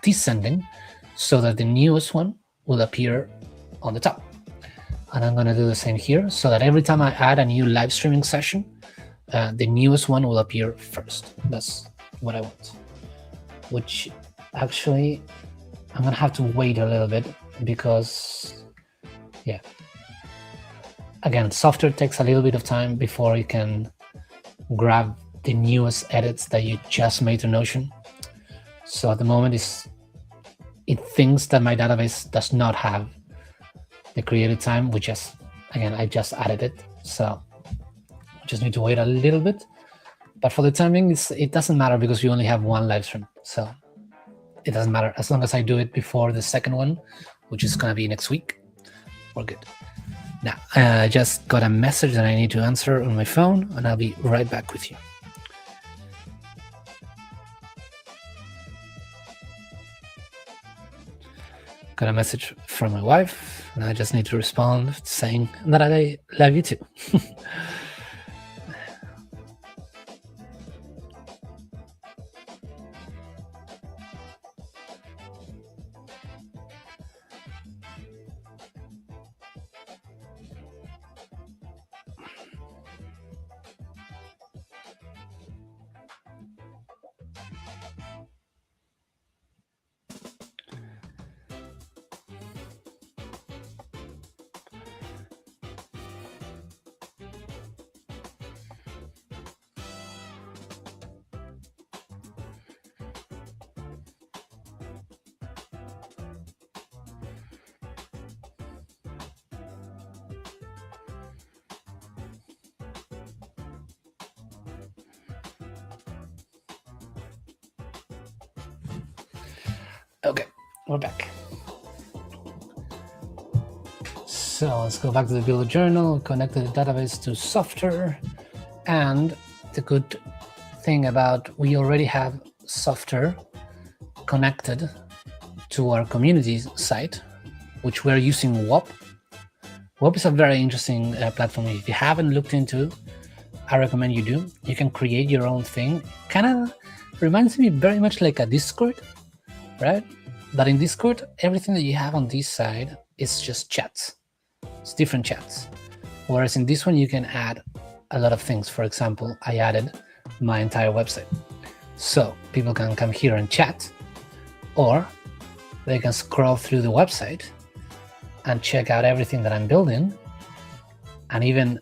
descending, so that the newest one will appear on the top. And I'm going to do the same here, so that every time I add a new live streaming session, the newest one will appear first. That's what I want. Which actually, I'm going to have to wait a little bit because, yeah. Again, Softr takes a little bit of time before you can grab the newest edits that you just made to Notion. So at the moment, it thinks that my database does not have the created time, which is, again, I just added it. So I just need to wait a little bit. But for the timing, it doesn't matter because you only have one live stream. So it doesn't matter. As long as I do it before the second one, which is going to be next week, we're good. Now, I just got a message that I need to answer on my phone, and I'll be right back with you. Got a message from my wife, and I just need to respond saying that I love you too. Okay, we're back. So let's go back to the bullet journal, connect the database to Softr. And the good thing about we already have Softr connected to our community site, which we're using WOP. WOP is a very interesting platform. If you haven't looked into, I recommend you do. You can create your own thing. Kind of reminds me very much like a Discord, right? But in Discord, everything that you have on this side is just chats. It's different chats. Whereas in this one, you can add a lot of things. For example, I added my entire website. So people can come here and chat, or they can scroll through the website and check out everything that I'm building, and even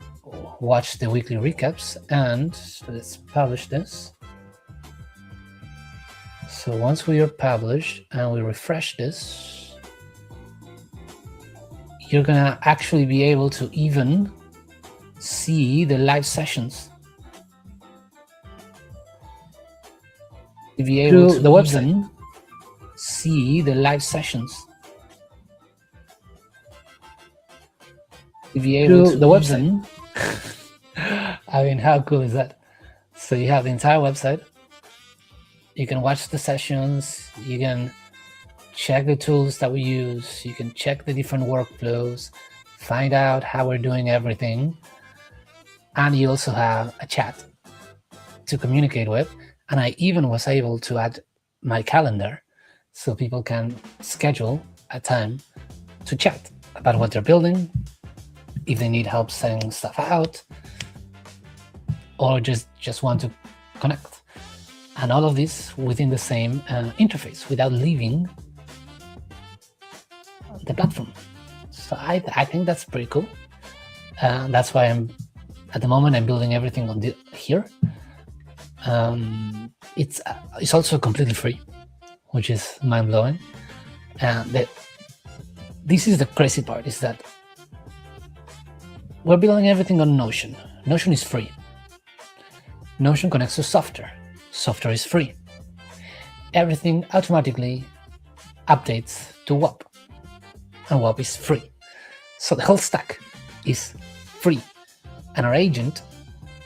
watch the weekly recaps. And let's publish this. So once we are published and we refresh this, you're gonna actually be able to even see the live sessions. You'll be able to the website see the live sessions. You'll be able to the website. I mean, how cool is that? So you have the entire website. You can watch the sessions, you can check the tools that we use, you can check the different workflows, find out how we're doing everything. And you also have a chat to communicate with. And I even was able to add my calendar so people can schedule a time to chat about what they're building, if they need help setting stuff out, or just want to connect. And all of this within the same interface without leaving the platform. So I think that's pretty cool. That's why at the moment I'm building everything on here. It's also completely free, which is mind-blowing. This is the crazy part, is that we're building everything on Notion. Notion is free. Notion connects to Softr. Software is free. Everything automatically updates to WOP, and WOP is free. So the whole stack is free, and our agent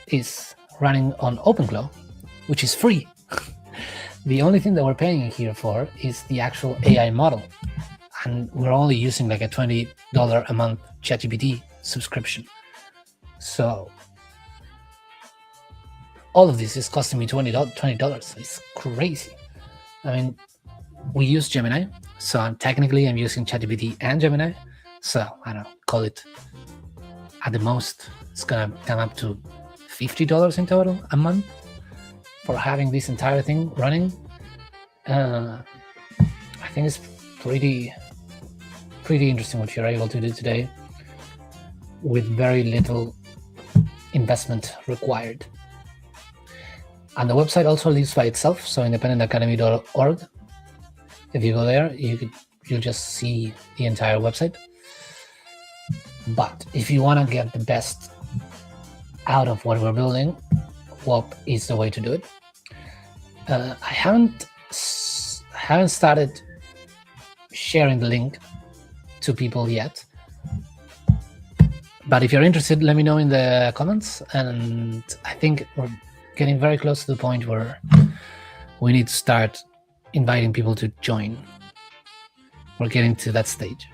is running on OpenClaw, which is free. The only thing that we're paying here for is the actual AI model, and we're only using like a $20 a month ChatGPT subscription. So all of this is costing me $20. It's crazy. I mean, we use Gemini, so I'm using ChatGPT and Gemini. So I don't know, call it at the most, it's gonna come up to $50 in total a month for having this entire thing running. I think it's pretty interesting what you're able to do today. with very little investment required. And the website also lives by itself, so independentacademy.org. If you go there, you'll just see the entire website. But if you want to get the best out of what we're building, WOP is the way to do it. I haven't started sharing the link to people yet. But if you're interested, let me know in the comments. And I think we're getting very close to the point where we need to start inviting people to join. We're getting to that stage.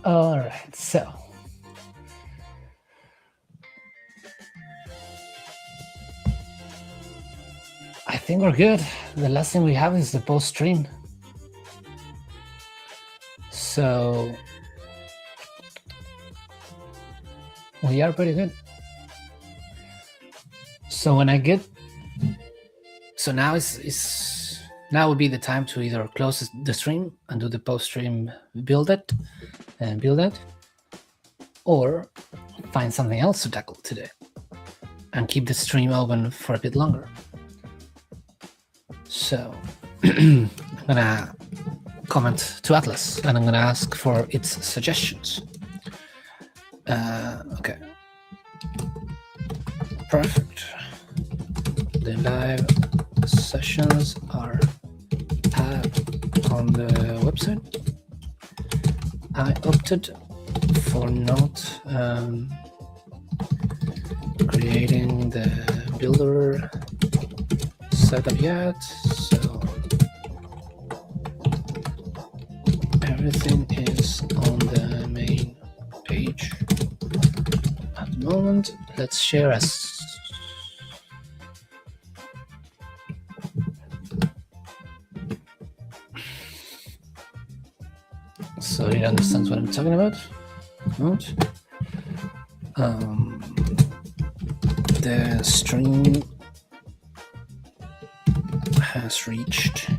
All right, so I think we're good. The last thing we have is the post stream. So we are pretty good. So when I get, so now now would be the time to either close the stream and do the post stream build it, or find something else to tackle today and keep the stream open for a bit longer. So I'm gonna comment to Atlas and I'm gonna ask for its suggestions. Okay, perfect. The live sessions are on the website. I opted for not creating the builder setup yet, so everything is on the main page at the moment. Let's share as so it understands what I'm talking about. The stream has reached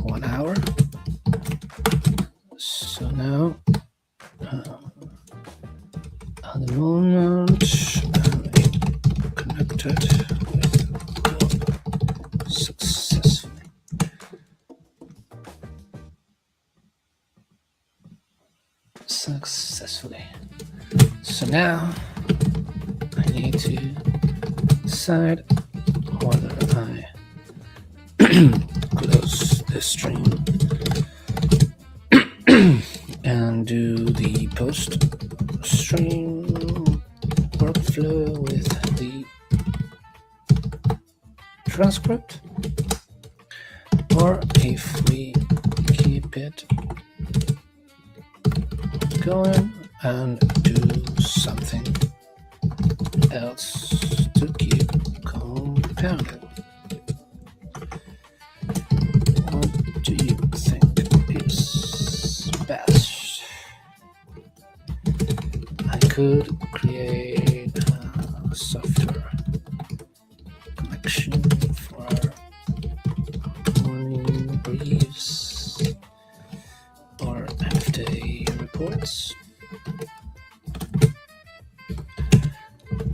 1 hour. So now, at the moment, I'm connected successfully. So now I need to decide whether I close the stream and do the post stream workflow with the transcript, or if we keep it going and do something else to keep compounding. What do you think is best? I could create a Softr connection for morning briefs or half-day reports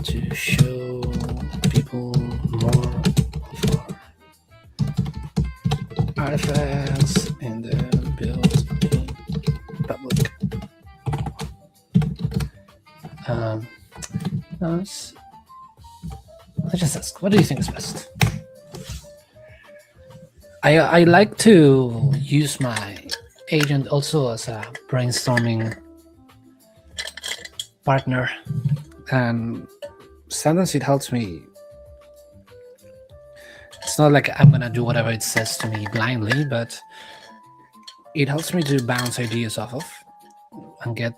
to show people more of our artifacts in the build in public. Let's just ask, what do you think is best? I like to use my agent also as a brainstorming partner, and sometimes it helps me. It's not like I'm gonna do whatever it says to me blindly, but it helps me to bounce ideas off of and get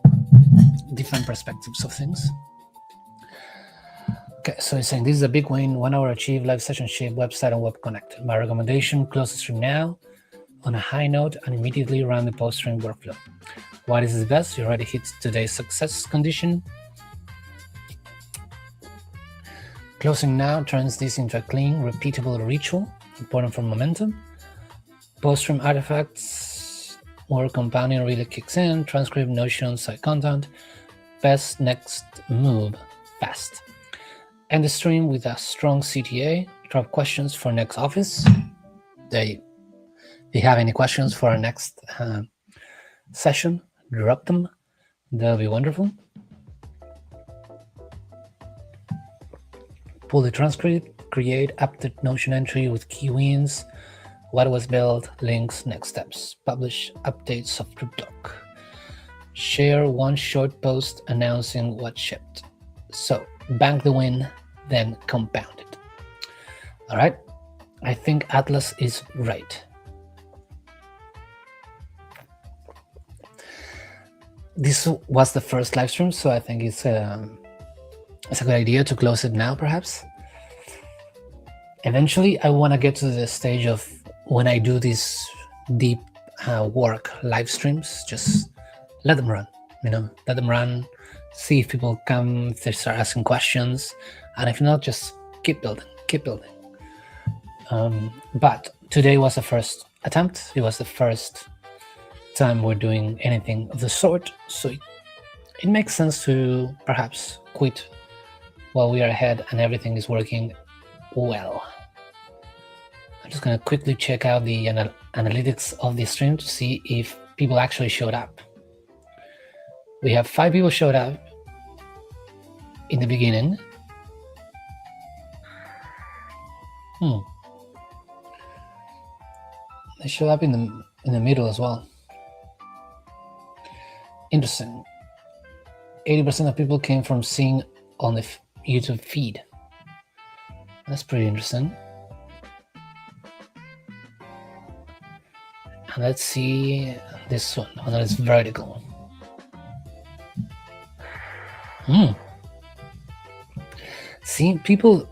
different perspectives of things. Okay, so it's saying this is a big win, 1 hour achieved, live session shape, website and web connect. My recommendation, close the stream now on a high note and immediately run the post stream workflow. What is the best? You already hit today's success condition. Closing now turns this into a clean, repeatable ritual, important for momentum. Post-stream artifacts, where compounding really kicks in, transcript, notion, site content, best next move, fast. End the stream with a strong CTA, drop questions for next office. If you have any questions for our next session, drop them. That'll be wonderful. Pull the transcript, create update Notion entry with key wins, what was built, links, next steps, publish update Softr doc, share one short post announcing what shipped. So bank the win, then compound it. All right, I think Atlas is right. This was the first live stream, so I think it's a good idea to close it now, perhaps. Eventually, I want to get to the stage of when I do these deep work live streams, just let them run, let them run, see if people come, if they start asking questions, and if not, just keep building. But today was the first attempt. It was the first time we're doing anything of the sort, so it makes sense to perhaps quit while we are ahead and everything is working well. I'm just going to quickly check out the analytics of the stream to see if people actually showed up. We have 5 people showed up in the beginning. They showed up in the middle as well. Interesting. 80% of people came from seeing on the YouTube feed. That's pretty interesting. And let's see this one. Oh, that is vertical. See, people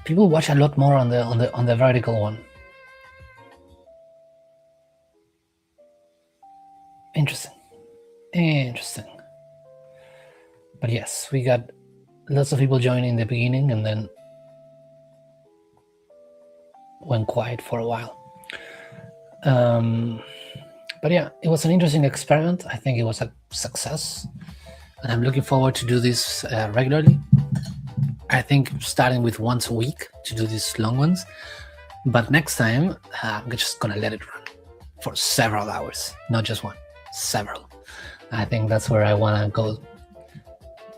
watch a lot more on the vertical one. Interesting. But yes, we got lots of people joining in the beginning and then went quiet for a while. But yeah, it was an interesting experiment. I think it was a success, and I'm looking forward to do this regularly. I think starting with once a week to do these long ones, but next time I'm just gonna let it run for several hours, not just one, several. I think that's where I want to go,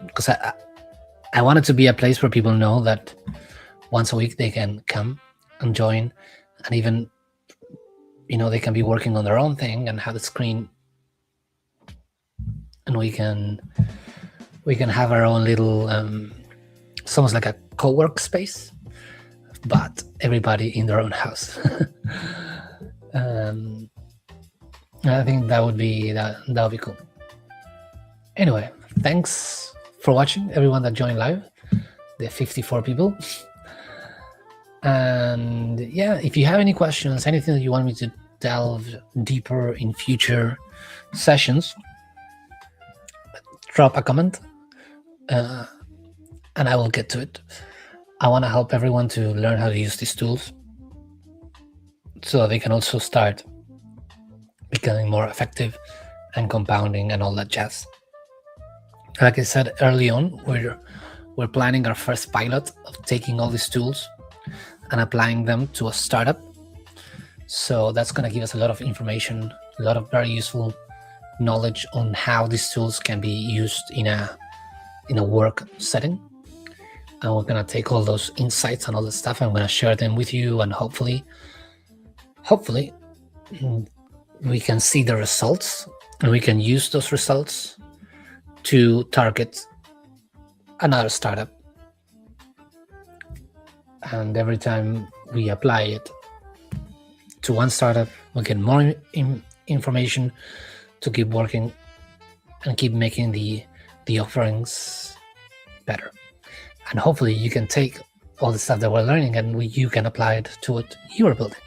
because I want it to be a place where people know that once a week they can come and join, and even they can be working on their own thing and have the screen, and we can have our own little it's almost like a co-work space, but everybody in their own house. I think that would be cool. Anyway, thanks for watching, everyone that joined live, the 54 people. And yeah, if you have any questions, anything that you want me to delve deeper in future sessions, drop a comment and I will get to it. I want to help everyone to learn how to use these tools so they can also start becoming more effective and compounding and all that jazz. Like I said early on, we're planning our first pilot of taking all these tools and applying them to a startup. So that's going to give us a lot of information, a lot of very useful knowledge on how these tools can be used in a work setting. And we're going to take all those insights and all that stuff. I'm going to share them with you, and hopefully we can see the results and we can use those results to target another startup. And every time we apply it to one startup, we get more information to keep working and keep making the offerings better. And hopefully you can take all the stuff that we're learning and you can apply it to what you are building.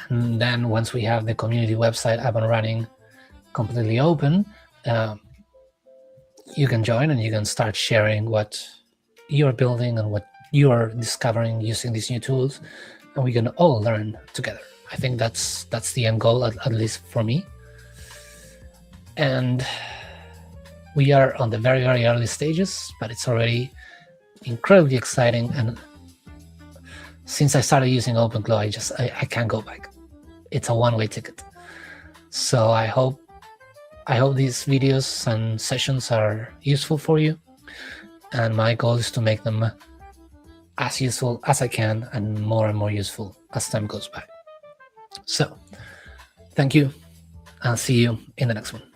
And then once we have the community website up and running, completely open, you can join and you can start sharing what you're building and what you are discovering using these new tools, and we can all learn together. I think that's the end goal, at least for me. And we are on the very, very early stages, but it's already incredibly exciting. And since I started using OpenClaw, I can't go back. It's a one-way ticket. So I hope these videos and sessions are useful for you. And my goal is to make them as useful as I can and more useful as time goes by. So thank you, and see you in the next one.